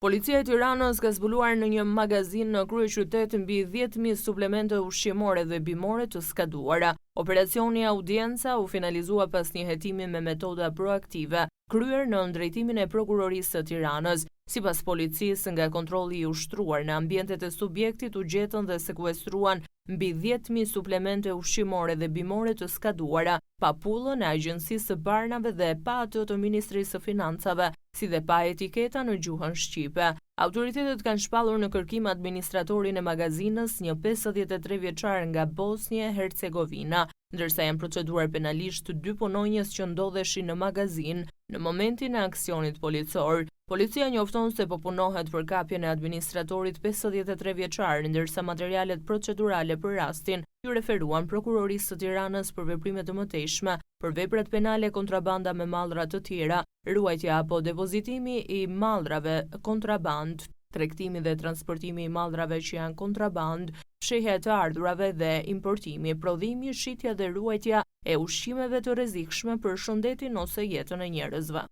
Policia e Tiranës ka zbuluar në një magazin në kryeqytet mbi 10.000 suplemente ushqimore dhe bimore të skaduara. Operacioni Audienca u finalizua pas një hetimi me metoda proaktive, kryer në drejtimin e Prokurorisë së Tiranës. Sipas policisë, nga kontrolli i ushtruar në ambientet e subjektit u gjetën dhe sekuestruan mbi 10.000 suplemente ushqimore dhe bimore të skaduara, pa pullën e Agjencisë së Barnave dhe pa atë të Ministrisë së Financave, si dhe pa etiketa në gjuhën shqipe. Autoritetet kanë shpallur në kërkim administratorin e magazinës, një 53 vjeçar nga Bosnje-Hercegovina, ndërsa janë proceduar penalisht 2 punonjës që ndodheshin në magazin në momentin e aksionit policor. Policia njofton se po punohet për kapjen e administratorit 53 vjeçar, ndërsa materialet procedurale për rastin ju referuan Prokurorisë së Tiranës për veprime të mëtejshme, për veprat penale, kontrabanda me mallra të tjera, ruajtja apo depozitimi i mallrave kontraband, tregtimi dhe transportimi i mallrave që janë kontraband, fshehja e të ardhurave dhe importimi, prodhimi, shitja dhe ruajtja e ushqimeve të rrezikshme për shëndetin ose jetën e njerëzve.